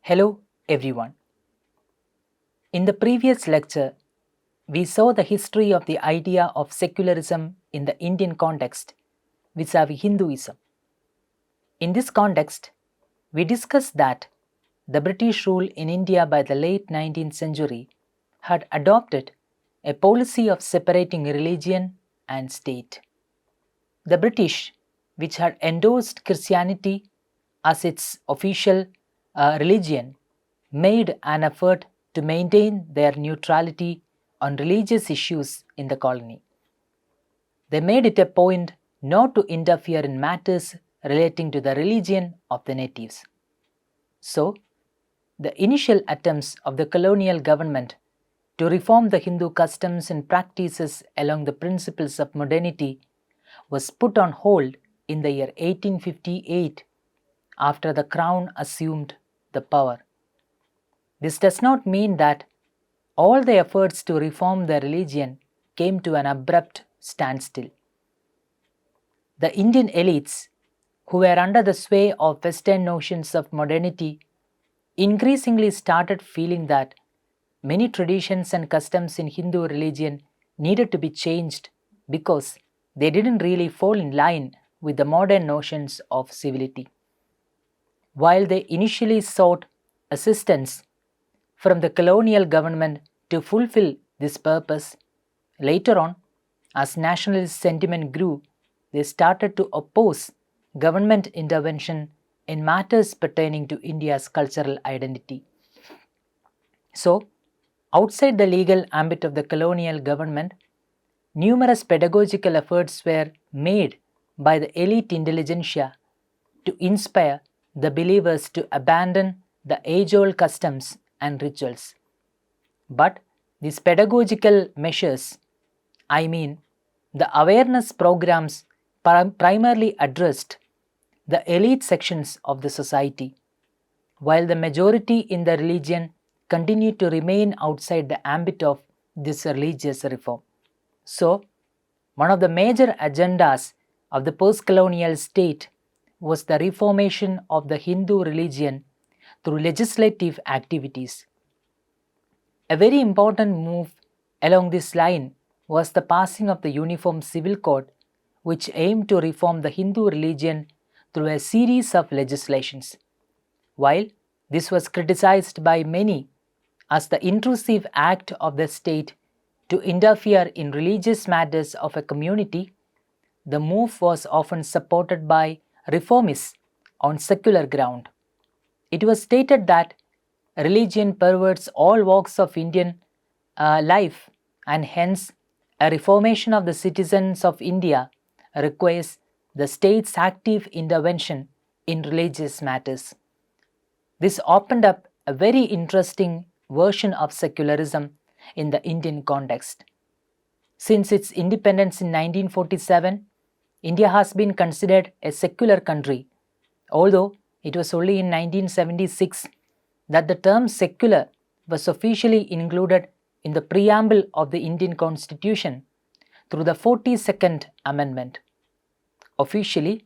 Hello everyone. In the previous lecture, we saw the history of the idea of secularism in the Indian context vis-à-vis Hinduism. In this context, we discussed that the British rule in India by the late 19th century had adopted a policy of separating religion and state. The British, which had endorsed Christianity as its official religion, made an effort to maintain their neutrality on religious issues in the colony. They made it a point not to interfere in matters relating to the religion of the natives. So, the initial attempts of the colonial government to reform the Hindu customs and practices along the principles of modernity was put on hold in the year 1858 after the crown assumed the power. This does not mean that all the efforts to reform the religion came to an abrupt standstill. The Indian elites, who were under the sway of Western notions of modernity, increasingly started feeling that many traditions and customs in Hindu religion needed to be changed because they didn't really fall in line with the modern notions of civility. While they initially sought assistance from the colonial government to fulfill this purpose, later on, as nationalist sentiment grew, they started to oppose government intervention in matters pertaining to India's cultural identity. So, outside the legal ambit of the colonial government, numerous pedagogical efforts were made by the elite intelligentsia to inspire the believers to abandon the age-old customs and rituals. But these pedagogical measures, the awareness programs, primarily addressed the elite sections of the society, while the majority in the religion continued to remain outside the ambit of this religious reform. So, one of the major agendas of the post-colonial state was the reformation of the Hindu religion through legislative activities. A very important move along this line was the passing of the Uniform Civil Code, which aimed to reform the Hindu religion through a series of legislations. While this was criticized by many as the intrusive act of the state to interfere in religious matters of a community, the move was often supported by reformists on secular ground. It was stated that religion pervades all walks of Indian life, and hence a reformation of the citizens of India requires the state's active intervention in religious matters. This opened up a very interesting version of secularism in the Indian context. Since its independence in 1947, India has been considered a secular country, although it was only in 1976 that the term secular was officially included in the preamble of the Indian Constitution through the 42nd Amendment. Officially,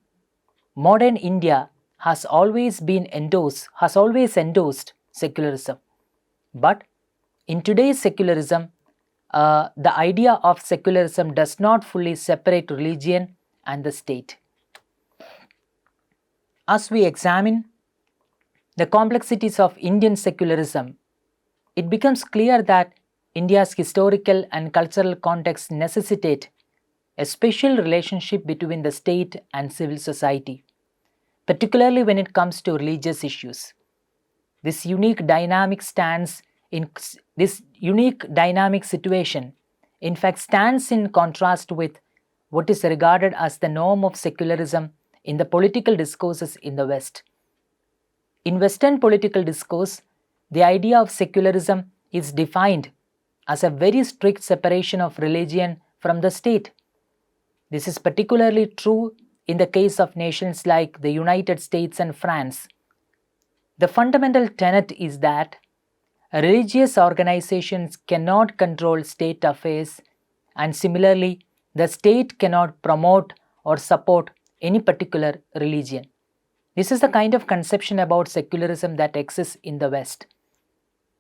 modern India has always endorsed secularism. But in today's secularism, the idea of secularism does not fully separate religion and the state. As we examine the complexities of Indian secularism, it becomes clear that India's historical and cultural context necessitate a special relationship between the state and civil society, particularly when it comes to religious issues. This unique dynamic situation, in fact, stands in contrast with what is regarded as the norm of secularism in the political discourses in the West. In Western political discourse, the idea of secularism is defined as a very strict separation of religion from the state. This is particularly true in the case of nations like the United States and France. The fundamental tenet is that religious organizations cannot control state affairs, and similarly, the state cannot promote or support any particular religion. This is the kind of conception about secularism that exists in the West.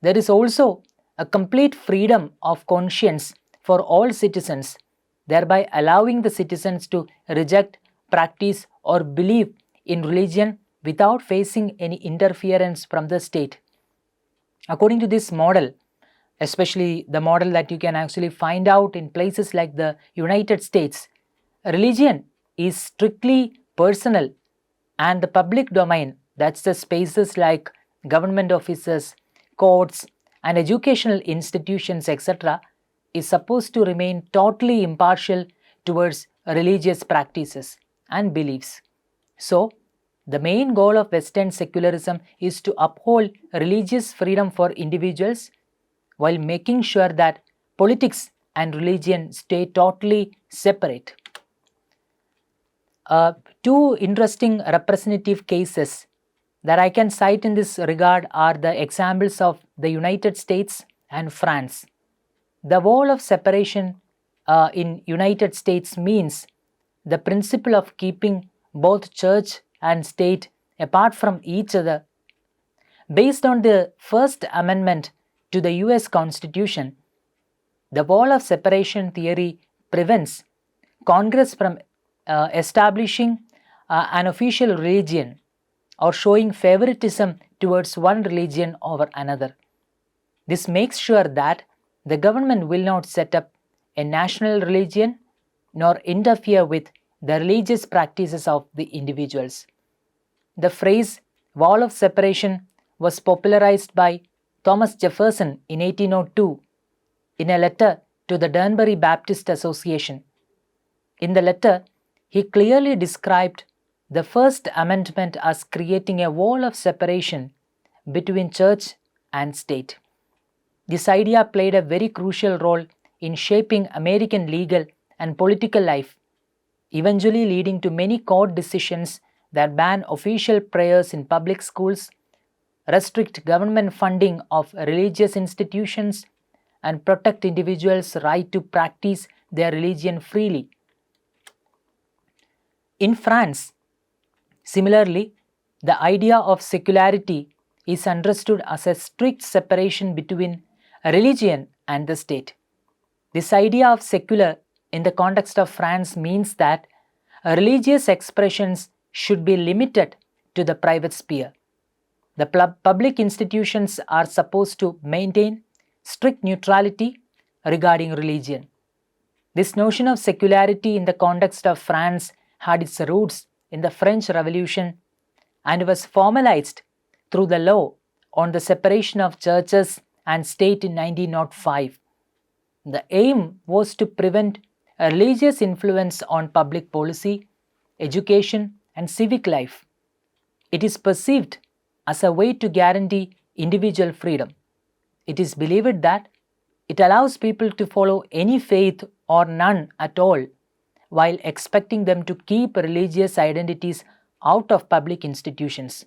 There is also a complete freedom of conscience for all citizens, thereby allowing the citizens to reject, practice, or believe in religion without facing any interference from the state. According to this model, especially the model that you can actually find out in places like the United States, religion is strictly personal, and the public domain, that's the spaces like government offices, courts, and educational institutions, etc., is supposed to remain totally impartial towards religious practices and beliefs. So, the main goal of Western secularism is to uphold religious freedom for individuals while making sure that politics and religion stay totally separate. Two interesting representative cases that I can cite in this regard are the examples of the United States and France. The wall of separation in United States means the principle of keeping both church and state apart from each other. Based on the First Amendment to the US Constitution, the wall of separation theory prevents Congress from establishing an official religion or showing favoritism towards one religion over another. This makes sure that the government will not set up a national religion nor interfere with the religious practices of the individuals. The phrase wall of separation was popularized by Thomas Jefferson in 1802 in a letter to the Danbury Baptist Association. In the letter, he clearly described the First Amendment as creating a wall of separation between church and state. This idea played a very crucial role in shaping American legal and political life, eventually leading to many court decisions that ban official prayers in public schools, restrict government funding of religious institutions, and protect individuals' right to practice their religion freely. In France, similarly, the idea of secularity is understood as a strict separation between religion and the state. This idea of secular in the context of France means that religious expressions should be limited to the private sphere. The public institutions are supposed to maintain strict neutrality regarding religion. This notion of secularity in the context of France had its roots in the French Revolution and was formalized through the law on the separation of churches and state in 1905. The aim was to prevent a religious influence on public policy, education, and civic life. It is perceived as a way to guarantee individual freedom. It is believed that it allows people to follow any faith or none at all, while expecting them to keep religious identities out of public institutions.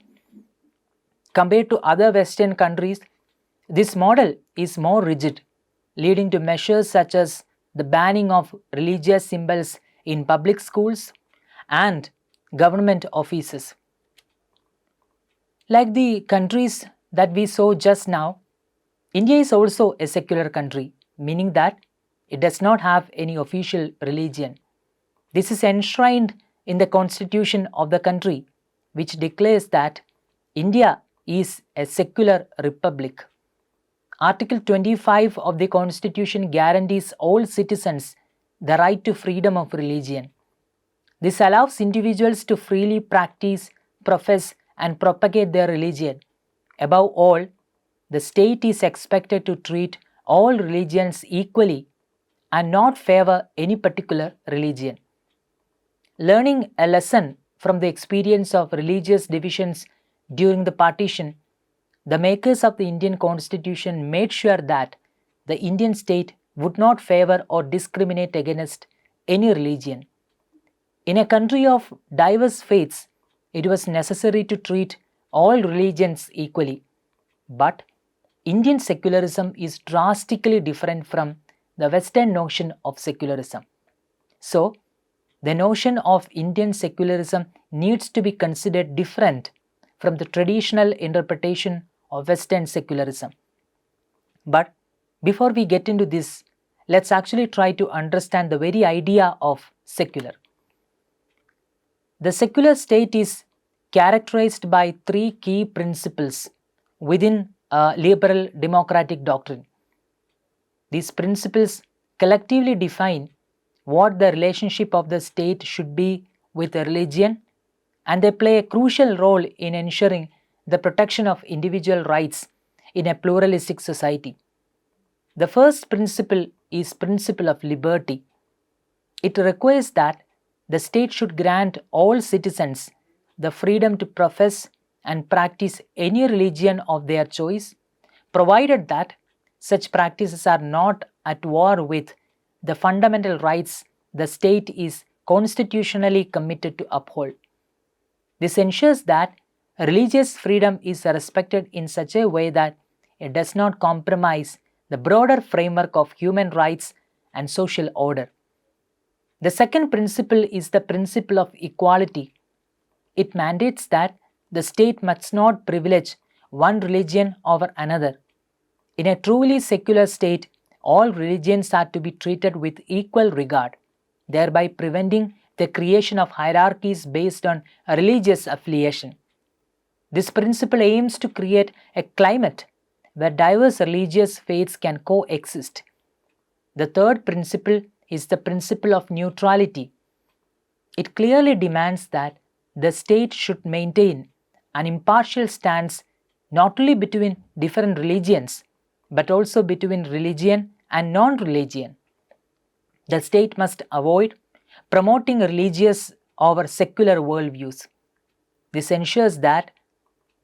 Compared to other Western countries, this model is more rigid, leading to measures such as the banning of religious symbols in public schools and government offices. Like the countries that we saw just now, India is also a secular country, meaning that it does not have any official religion. This is enshrined in the constitution of the country, which declares that India is a secular republic. Article 25 of the Constitution guarantees all citizens the right to freedom of religion. This allows individuals to freely practice, profess, and propagate their religion. Above all, the state is expected to treat all religions equally and not favor any particular religion. Learning a lesson from the experience of religious divisions during the partition, the makers of the Indian Constitution made sure that the Indian state would not favor or discriminate against any religion. In a country of diverse faiths, it was necessary to treat all religions equally. But Indian secularism is drastically different from the Western notion of secularism. So, the notion of Indian secularism needs to be considered different from the traditional interpretation of Western secularism. But before we get into this, let's actually try to understand the very idea of secular. The secular state is characterized by three key principles within a liberal democratic doctrine. These principles collectively define what the relationship of the state should be with a religion, and they play a crucial role in ensuring the protection of individual rights in a pluralistic society. The first principle is principle of liberty. It requires that the state should grant all citizens the freedom to profess and practice any religion of their choice, provided that such practices are not at war with the fundamental rights the state is constitutionally committed to uphold. This ensures that religious freedom is respected in such a way that it does not compromise the broader framework of human rights and social order. The second principle is the principle of equality. It mandates that the state must not privilege one religion over another. In a truly secular state, all religions are to be treated with equal regard, thereby preventing the creation of hierarchies based on religious affiliation. This principle aims to create a climate where diverse religious faiths can coexist. The third principle is the principle of neutrality. It clearly demands that the state should maintain an impartial stance not only between different religions but also between religion and non-religion. The state must avoid promoting religious over secular worldviews. This ensures that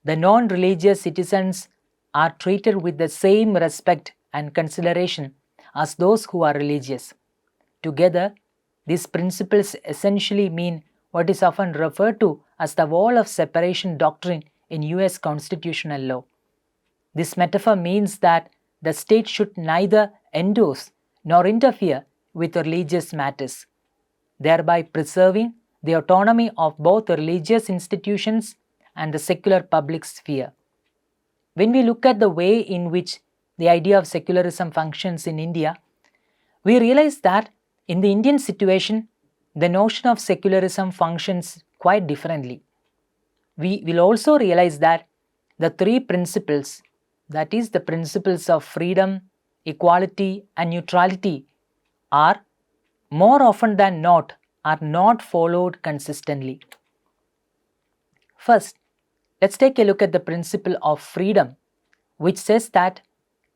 the non-religious citizens are treated with the same respect and consideration as those who are religious. Together, these principles essentially mean what is often referred to as the wall of separation doctrine in US constitutional law. This metaphor means that the state should neither endorse nor interfere with religious matters, thereby preserving the autonomy of both religious institutions and the secular public sphere. When we look at the way in which the idea of secularism functions in India, we realize that in the Indian situation, the notion of secularism functions quite differently. We will also realize that the three principles, that is, the principles of freedom, equality, and neutrality, are more often than not are not followed consistently. First, let's take a look at the principle of freedom, which says that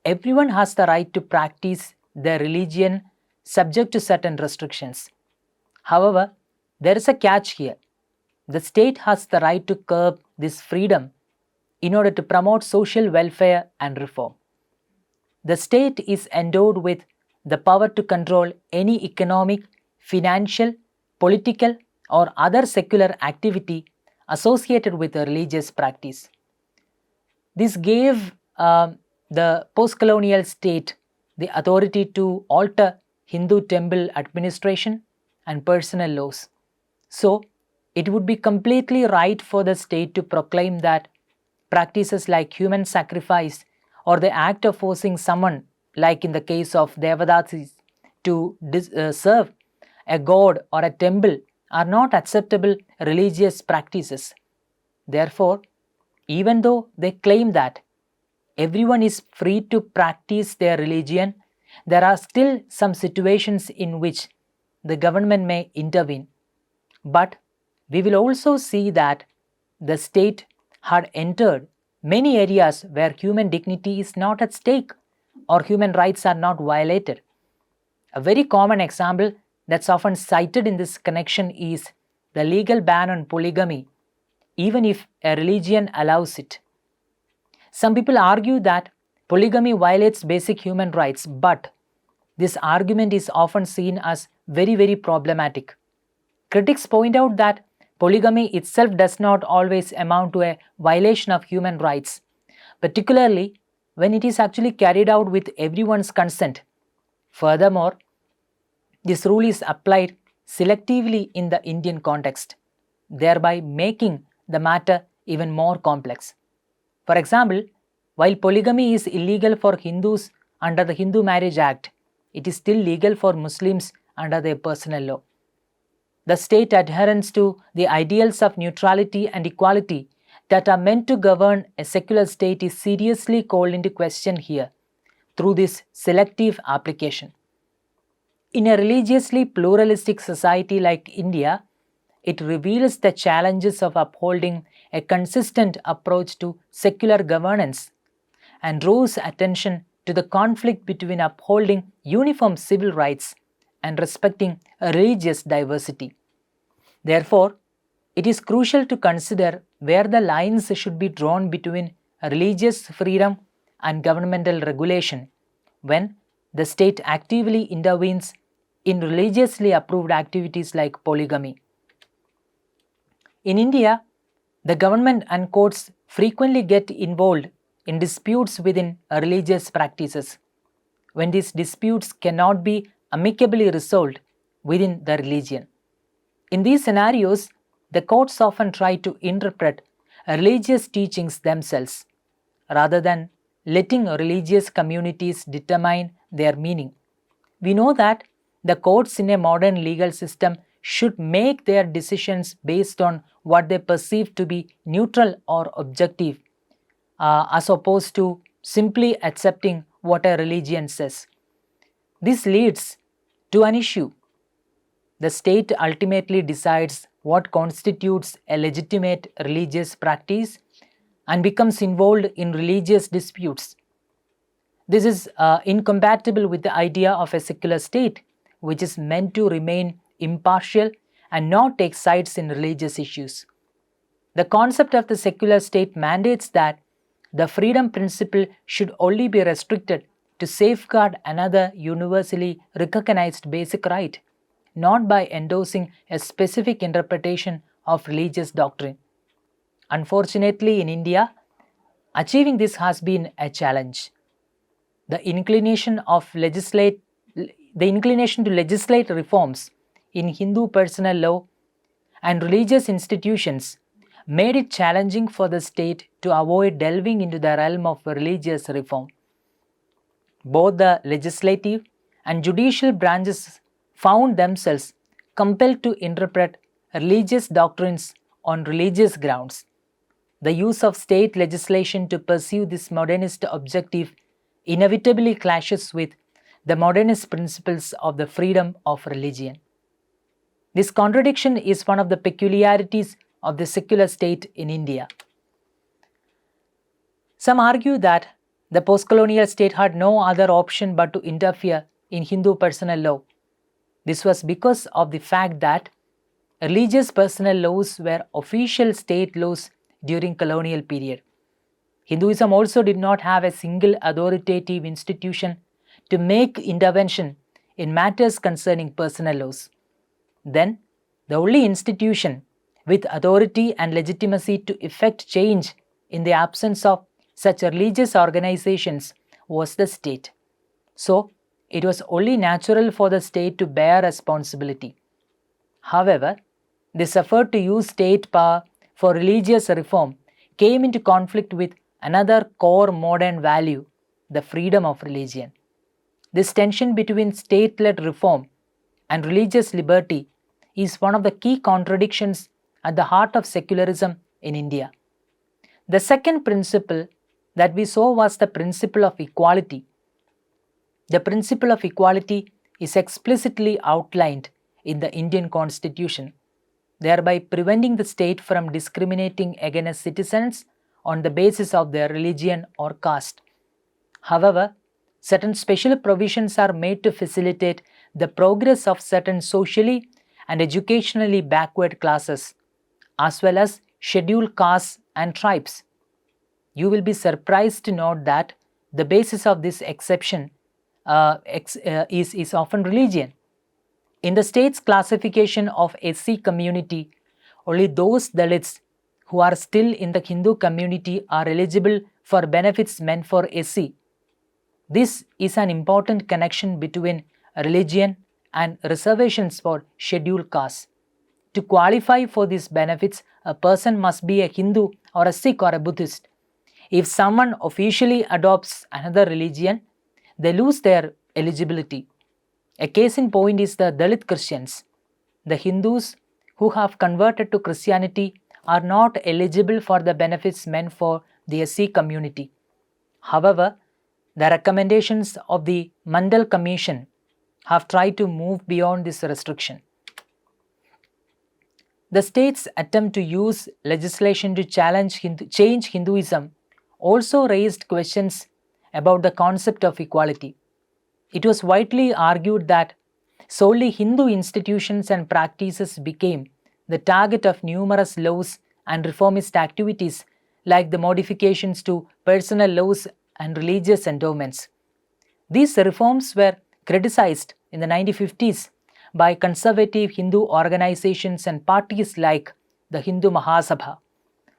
everyone has the right to practice their religion subject to certain restrictions. However, there is a catch here. The state has the right to curb this freedom in order to promote social welfare and reform. The state is endowed with the power to control any economic, financial, political, or other secular activity associated with a religious practice. This gave the post-colonial state the authority to alter Hindu temple administration and personal laws. So, it would be completely right for the state to proclaim that practices like human sacrifice or the act of forcing someone, like in the case of Devadasis, to serve a god or a temple are not acceptable religious practices. Therefore, even though they claim that everyone is free to practice their religion, there are still some situations in which the government may intervene. But we will also see that the state had entered many areas where human dignity is not at stake or human rights are not violated. A very common example that's often cited in this connection is the legal ban on polygamy, even if a religion allows it. Some people argue that polygamy violates basic human rights, but this argument is often seen as very problematic. Critics point out that polygamy itself does not always amount to a violation of human rights, particularly when it is actually carried out with everyone's consent. Furthermore, this rule is applied selectively in the Indian context, thereby making the matter even more complex. For example, while polygamy is illegal for Hindus under the Hindu Marriage Act, it is still legal for Muslims under their personal law. The state adherence to the ideals of neutrality and equality that are meant to govern a secular state is seriously called into question here through this selective application. In a religiously pluralistic society like India, it reveals the challenges of upholding a consistent approach to secular governance and draws attention to the conflict between upholding uniform civil rights and respecting religious diversity. Therefore, it is crucial to consider where the lines should be drawn between religious freedom and governmental regulation when the state actively intervenes in religiously approved activities like polygamy. In India, the government and courts frequently get involved in disputes within religious practices when these disputes cannot be amicably resolved within the religion. In these scenarios, the courts often try to interpret religious teachings themselves rather than letting religious communities determine their meaning. We know that the courts in a modern legal system should make their decisions based on what they perceive to be neutral or objective, as opposed to simply accepting what a religion says. This leads to an issue. The state ultimately decides what constitutes a legitimate religious practice and becomes involved in religious disputes. This is incompatible with the idea of a secular state, which is meant to remain impartial and not take sides in religious issues. The concept of the secular state mandates that the freedom principle should only be restricted to safeguard another universally recognized basic right, not by endorsing a specific interpretation of religious doctrine. Unfortunately, in India, achieving this has been a challenge. The inclination to legislate reforms in Hindu personal law and religious institutions made it challenging for the state to avoid delving into the realm of religious reform. Both the legislative and judicial branches found themselves compelled to interpret religious doctrines on religious grounds. The use of state legislation to pursue this modernist objective inevitably clashes with the modernist principles of the freedom of religion. This contradiction is one of the peculiarities of the secular state in India. Some argue that the post-colonial state had no other option but to interfere in Hindu personal law. This was because of the fact that religious personal laws were official state laws during colonial period. Hinduism also did not have a single authoritative institution to make intervention in matters concerning personal laws. Then, the only institution with authority and legitimacy to effect change in the absence of such religious organizations was the state. So, it was only natural for the state to bear responsibility. However, this effort to use state power for religious reform came into conflict with another core modern value, the freedom of religion. This tension between state-led reform and religious liberty is one of the key contradictions at the heart of secularism in India. The second principle that we saw was the principle of equality. The principle of equality is explicitly outlined in the Indian Constitution, thereby preventing the state from discriminating against citizens on the basis of their religion or caste. However, certain special provisions are made to facilitate the progress of certain socially and educationally backward classes, as well as scheduled castes and tribes. You will be surprised to note that the basis of this exception is often religion. In the state's classification of SC community, only those Dalits who are still in the Hindu community are eligible for benefits meant for SC. This is an important connection between religion and reservations for scheduled castes. To qualify for these benefits, a person must be a Hindu or a Sikh or a Buddhist. If someone officially adopts another religion, they lose their eligibility. A case in point is the Dalit Christians. The Hindus who have converted to Christianity are not eligible for the benefits meant for the SC community. However, the recommendations of the Mandal Commission have tried to move beyond this restriction. The state's attempt to use legislation to change Hinduism also raised questions about the concept of equality. It was widely argued that solely Hindu institutions and practices became the target of numerous laws and reformist activities like the modifications to personal laws and religious endowments. These reforms were criticized in the 1950s by conservative Hindu organizations and parties like the Hindu Mahasabha.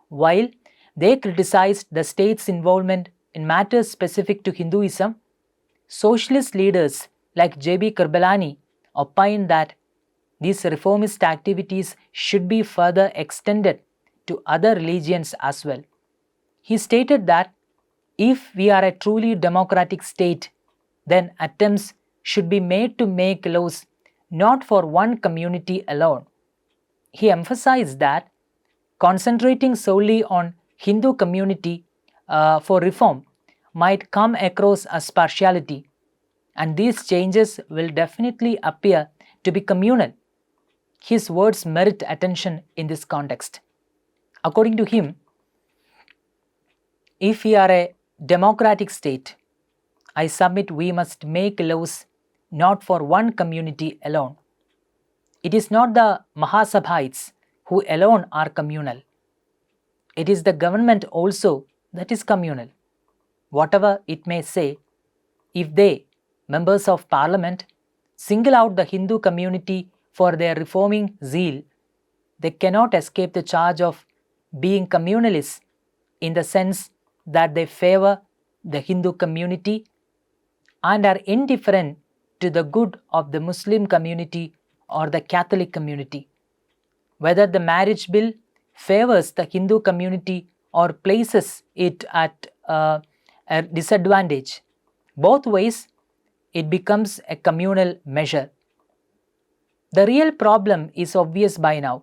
While they criticized the state's involvement in matters specific to Hinduism, socialist leaders like J.B. Kripalani opined that these reformist activities should be further extended to other religions as well. He stated that if we are a truly democratic state, then attempts should be made to make laws not for one community alone. He emphasized that concentrating solely on Hindu community for reform might come across as partiality, and these changes will definitely appear to be communal. His words merit attention in this context. According to him, if we are a democratic state, I submit we must make laws not for one community alone. It is not the Mahasabhites who alone are communal. It is the government also that is communal. Whatever it may say, if they, members of parliament, single out the Hindu community for their reforming zeal, they cannot escape the charge of being communalists in the sense that they favor the Hindu community and are indifferent to the good of the Muslim community or the Catholic community. Whether the marriage bill favors the Hindu community or places it at a disadvantage, both ways it becomes a communal measure. The real problem is obvious by now.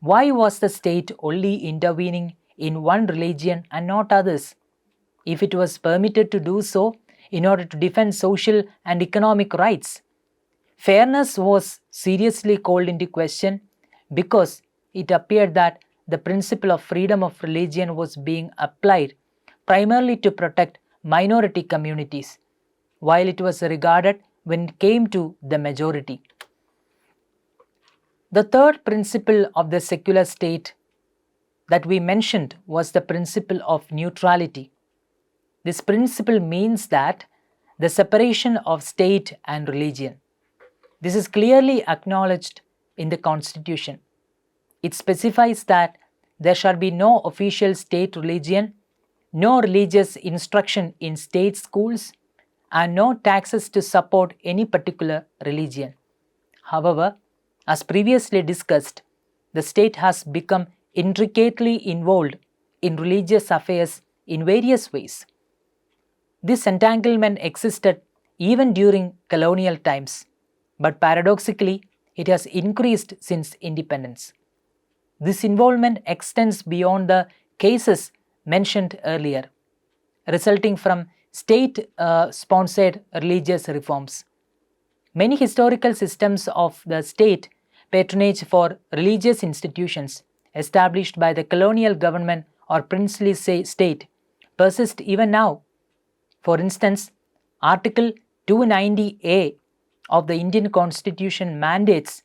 Why was the state only intervening in one religion and not others? If it was permitted to do so in order to defend social and economic rights, fairness was seriously called into question because it appeared that the principle of freedom of religion was being applied primarily to protect minority communities, while it was regarded when it came to the majority. The third principle of the secular state that we mentioned was the principle of neutrality. This principle means that the separation of state and religion. This is clearly acknowledged in the Constitution. It specifies that there shall be no official state religion, no religious instruction in state schools, and no taxes to support any particular religion. However, as previously discussed, the state has become intricately involved in religious affairs in various ways. This entanglement existed even during colonial times, but paradoxically, it has increased since independence. This involvement extends beyond the cases mentioned earlier, resulting from state-sponsored religious reforms. Many historical systems of the state patronage for religious institutions established by the colonial government or princely state persist even now. For instance, Article 290A of the Indian Constitution mandates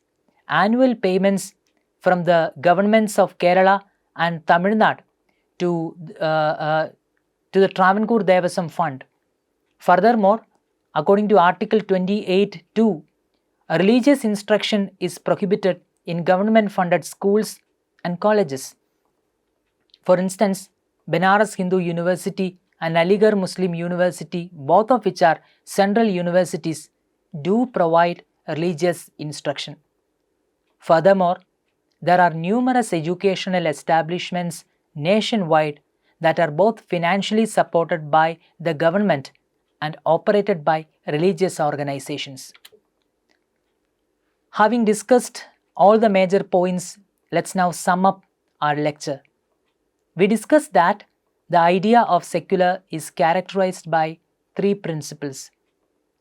annual payments from the governments of Kerala and Tamil Nadu to the Travancore Devasam Fund. Furthermore, according to Article 28(2), religious instruction is prohibited in government-funded schools and colleges. For instance, Banaras Hindu University and Aligarh Muslim University, both of which are central universities, do provide religious instruction. Furthermore, there are numerous educational establishments nationwide that are both financially supported by the government and operated by religious organizations. Having discussed all the major points, let's now sum up our lecture. We discussed that the idea of secular is characterized by three principles,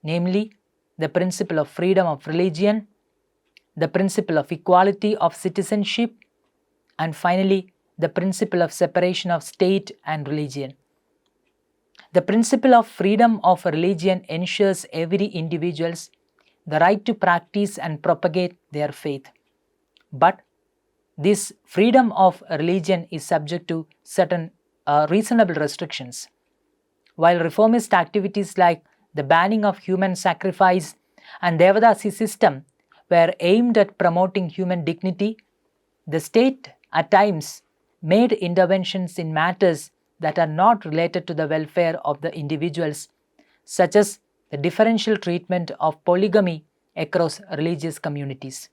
namely the principle of freedom of religion, the principle of equality of citizenship, and finally the principle of separation of state and religion. The principle of freedom of religion ensures every individual's the right to practice and propagate their faith. But this freedom of religion is subject to certain reasonable restrictions. While reformist activities like the banning of human sacrifice and Devadasi system were aimed at promoting human dignity, the state at times made interventions in matters that are not related to the welfare of the individuals, such as the differential treatment of polygamy across religious communities.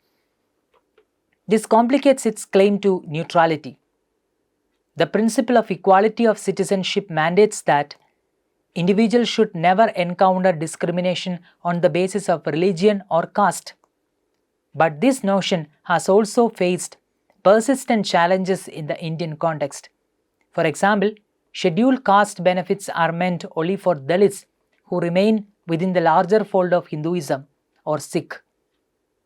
This complicates its claim to neutrality. The principle of equality of citizenship mandates that individuals should never encounter discrimination on the basis of religion or caste. But this notion has also faced persistent challenges in the Indian context. For example, scheduled caste benefits are meant only for Dalits who remain within the larger fold of Hinduism or Sikh.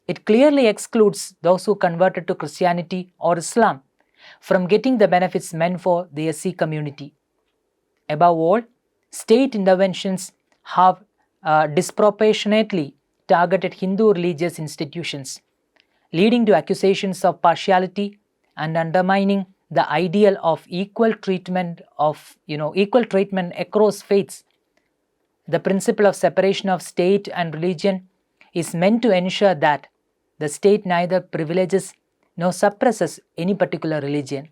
It clearly excludes those who converted to Christianity or Islam from getting the benefits meant for the SC community. Above all, state interventions have disproportionately targeted Hindu religious institutions, leading to accusations of partiality and undermining the ideal of equal treatment across faiths. The principle of separation of state and religion is meant to ensure that the state neither privileges nor suppresses any particular religion.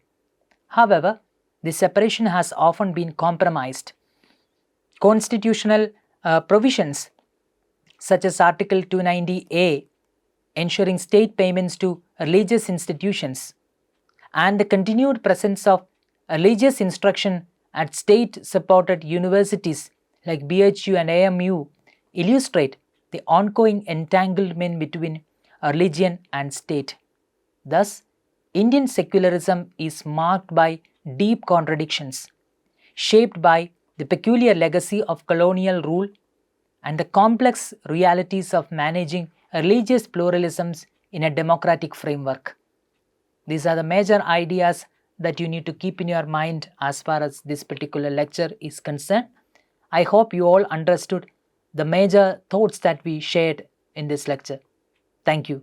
However, this separation has often been compromised. Constitutional provisions such as Article 290A ensuring state payments to religious institutions and the continued presence of religious instruction at state-supported universities like BHU and AMU illustrate the ongoing entanglement between religion and state. Thus, Indian secularism is marked by deep contradictions, shaped by the peculiar legacy of colonial rule and the complex realities of managing religious pluralisms in a democratic framework. These are the major ideas that you need to keep in your mind as far as this particular lecture is concerned. I hope you all understood the major thoughts that we shared in this lecture. Thank you.